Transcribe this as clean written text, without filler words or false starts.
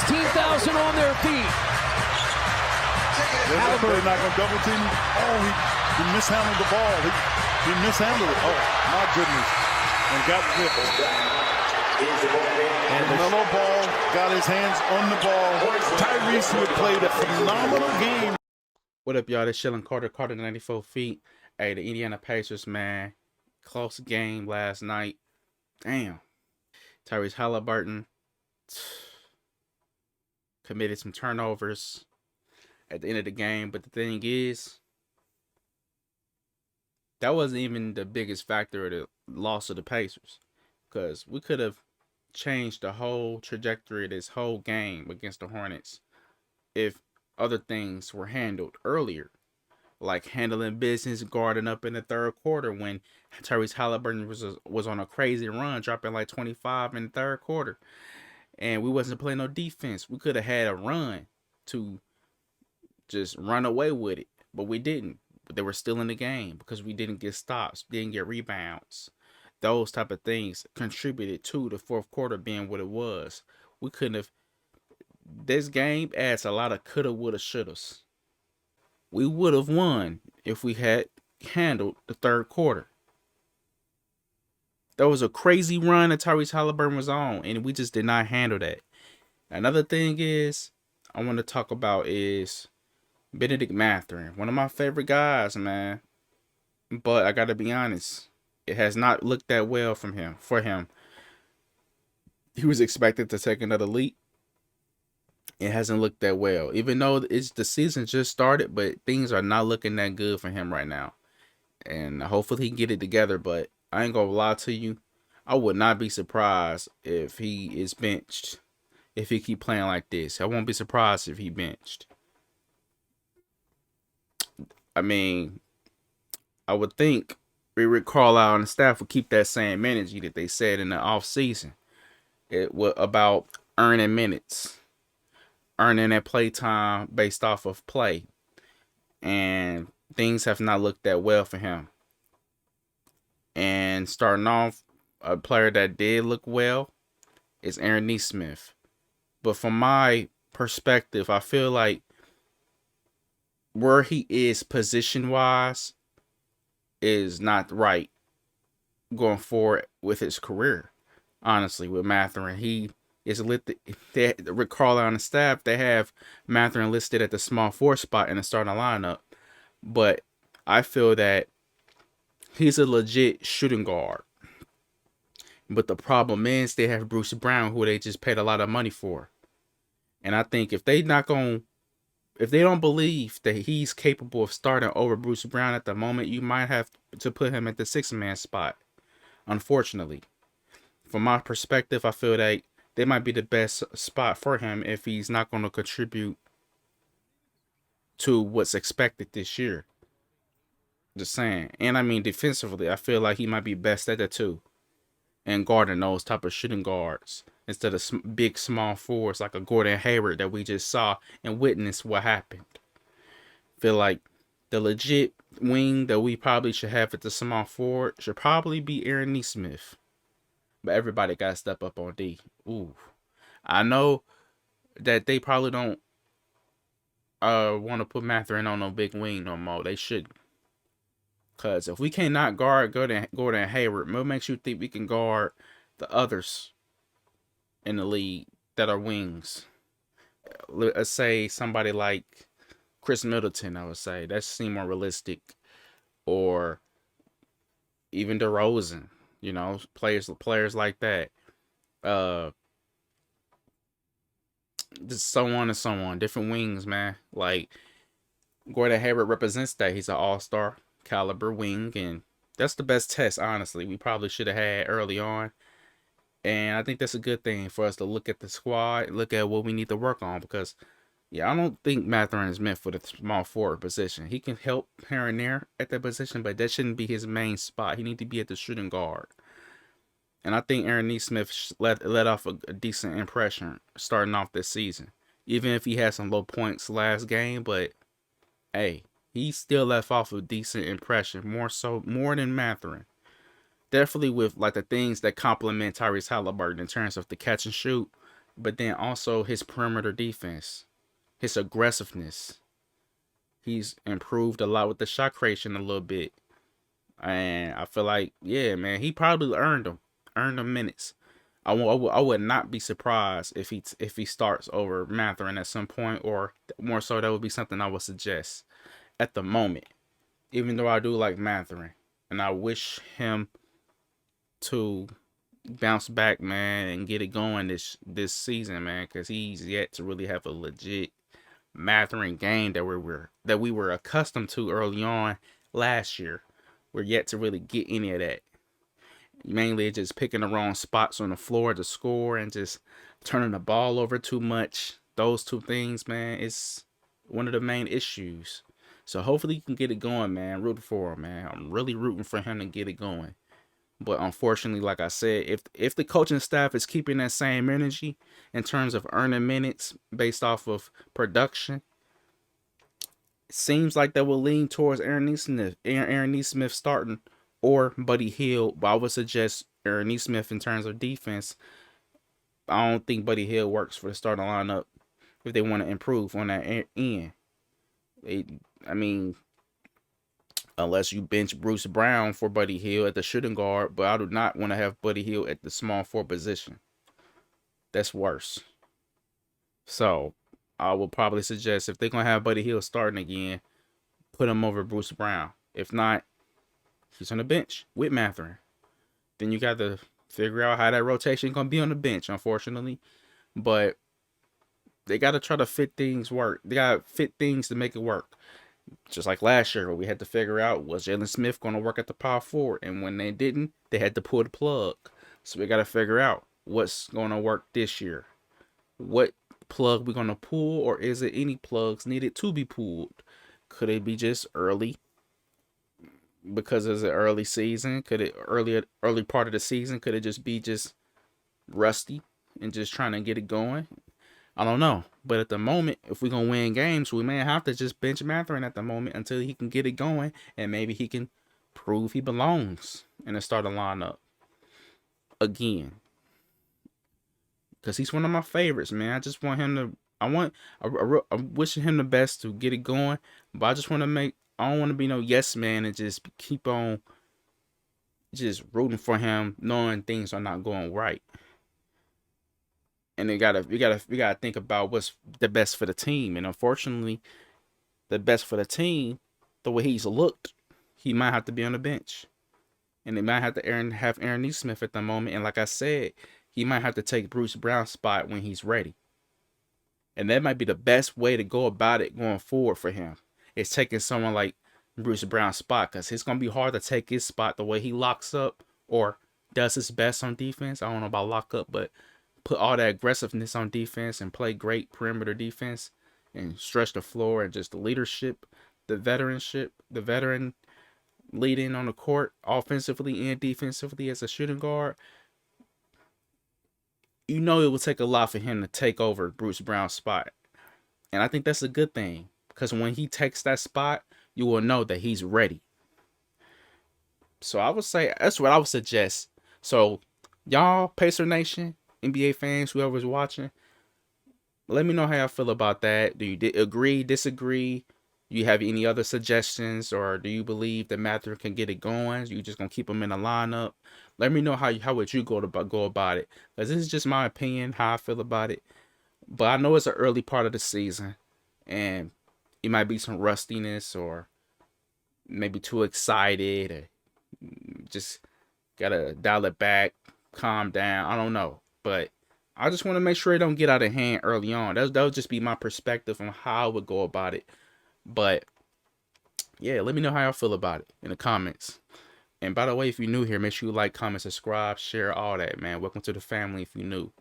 16,000 on their feet. Haliburton not going to double team him. Oh, he mishandled the ball. He mishandled it. Oh, my goodness. And got whipped. And Melo Ball got his hands on the ball. Tyrese would played a phenomenal game. What up, y'all? This Shilling Carter 94 feet. Hey, the Indiana Pacers, man. Close game last night. Damn. Tyrese Haliburton committed some turnovers at the end of the game. But the thing is, that wasn't even the biggest factor of the loss of the Pacers. Because we could have changed the whole trajectory of this whole game against the Hornets if other things were handled earlier. Like handling business, guarding up in the third quarter when Tyrese Haliburton was on a crazy run, dropping like 25 in the third quarter. And we wasn't playing no defense. We could have had a run to just run away with it. But we didn't. But they were still in the game because we didn't get stops, didn't get rebounds. Those type of things contributed to the fourth quarter being what it was. We couldn't have. This game adds a lot of coulda, woulda, shouldas. We would have won if we had handled the third quarter. There was a crazy run that Tyrese Haliburton was on, and we just did not handle that. Another thing is, I want to talk about is Bennedict Mathurin. One of my favorite guys, man. But I got to be honest, it has not looked that well for him. He was expected to take another leap. It hasn't looked that well. Even though the season just started, but things are not looking that good for him right now. And hopefully he can get it together. But I ain't gonna lie to you, I would not be surprised if he is benched. If he keep playing like this, I won't be surprised if he benched. I mean, I would think Rick Carlisle and the staff would keep that same energy that they said in the off season. It was about earning minutes. Earning that play time based off of play. And things have not looked that well for him. And starting off, a player that did look well is Nesmith. But from my perspective, I feel like where he is position-wise is not right going forward with his career. Honestly, with Mathurin, he is listed. Rick Carlisle on the staff, they have Mathurin listed at the small forward spot in the starting lineup. But I feel that he's a legit shooting guard. But the problem is they have Bruce Brown, who they just paid a lot of money for. And I think if they don't believe that he's capable of starting over Bruce Brown at the moment, you might have to put him at the 6-man spot. Unfortunately, from my perspective, I feel that they might be the best spot for him if he's not going to contribute to what's expected this year. Just saying. And I mean, defensively, I feel like he might be best at that too. And guarding those type of shooting guards instead of big, small forwards like a Gordon Hayward that we just saw and witnessed what happened. Feel like the legit wing that we probably should have at the small forward should probably be Nesmith. But everybody got to step up on D. Ooh. I know that they probably don't want to put Mathurin on no big wing no more. They should. Because if we cannot guard Gordon Hayward, what makes you think we can guard the others in the league that are wings? Let's say somebody like Chris Middleton, I would say. That seems more realistic. Or even DeRozan. You know, players like that. Just so on and so on. Different wings, man. Like, Gordon Hayward represents that. He's an all-star caliber wing, and that's the best test, honestly, we probably should have had early on. And I think that's a good thing for us to look at the squad, look at what we need to work on, because yeah, I don't think Mathurin is meant for the small forward position. He can help here and there at that position, but that shouldn't be his main spot. He needs to be at the shooting guard. And I think Nesmith let off a decent impression starting off this season. Even if he had some low points last game, but hey, he still left off a decent impression, more than Mathurin. Definitely with like the things that complement Tyrese Haliburton in terms of the catch and shoot. but then also his perimeter defense, his aggressiveness. He's improved a lot with the shot creation a little bit. And I feel like, yeah, man, he probably earned them minutes. I would not be surprised if he starts over Mathurin at some point, or more so that would be something I would suggest at the moment. Even though I do like Mathurin, and I wish him to bounce back, man, and get it going this season, man, because he's yet to really have a legit Mathurin game that we were accustomed to early on last year. We're yet to really get any of that. Mainly just picking the wrong spots on the floor to score and just turning the ball over too much. Those two things, man, is one of the main issues. So hopefully he can get it going, man. Rooting for him, man. I'm really rooting for him to get it going. But unfortunately, like I said, if the coaching staff is keeping that same energy in terms of earning minutes based off of production, it seems like they will lean towards Aaron Nesmith starting, or Buddy Hield. But I would suggest Aaron Nesmith in terms of defense. I don't think Buddy Hield works for the starting lineup if they want to improve on that end. Unless you bench Bruce Brown for Buddy Hield at the shooting guard, but I do not want to have Buddy Hield at the small forward position. That's worse. So I will probably suggest, if they're going to have Buddy Hield starting again, put him over Bruce Brown. If not, he's on the bench with Mathurin. Then you got to figure out how that rotation going to be on the bench, unfortunately. But they got to try to fit things work. They got to fit things to make it work. Just like last year, where we had to figure out, was Jalen Smith going to work at the power forward? And when they didn't, they had to pull the plug. So we got to figure out what's going to work this year. What plug we're going to pull, or is it any plugs needed to be pulled? Could it be just early because it's an early season? Could it early part of the season? Could it just be rusty and just trying to get it going? I don't know. But at the moment, if we're going to win games, we may have to just bench Mathurin at the moment until he can get it going, and maybe he can prove he belongs in the starting lineup again. Because he's one of my favorites, man. I just want him to, I'm wishing him the best to get it going, but I don't want to be no yes man and just keep on just rooting for him, knowing things are not going right. And we gotta think about what's the best for the team. And unfortunately, the best for the team, the way he's looked, he might have to be on the bench. And they might have to have Aaron Nesmith at the moment. And like I said, he might have to take Bruce Brown's spot when he's ready. And that might be the best way to go about it going forward for him. Is taking someone like Bruce Brown's spot. Because it's going to be hard to take his spot the way he locks up or does his best on defense. I don't know about lock up, but put all that aggressiveness on defense and play great perimeter defense and stretch the floor, and just the leadership, the veteran leading on the court offensively and defensively as a shooting guard. You know, it will take a lot for him to take over Bruce Brown's spot. And I think that's a good thing, because when he takes that spot, you will know that he's ready. So I would say that's what I would suggest. So y'all, Pacer Nation, NBA fans, whoever's watching, let me know how y'all feel about that. Do you agree, disagree? Do you have any other suggestions, or do you believe that Mathurin can get it going? You just gonna keep him in the lineup? Let me know how would you go about it, because this is just my opinion, how I feel about it. But I know it's an early part of the season, and it might be some rustiness, or maybe too excited, or just gotta dial it back, calm down. I don't know. But I just want to make sure it don't get out of hand early on. That'll just be my perspective on how I would go about it. But yeah, let me know how y'all feel about it in the comments. And by the way, if you're new here, make sure you like, comment, subscribe, share, all that, man. Welcome to the family if you're new.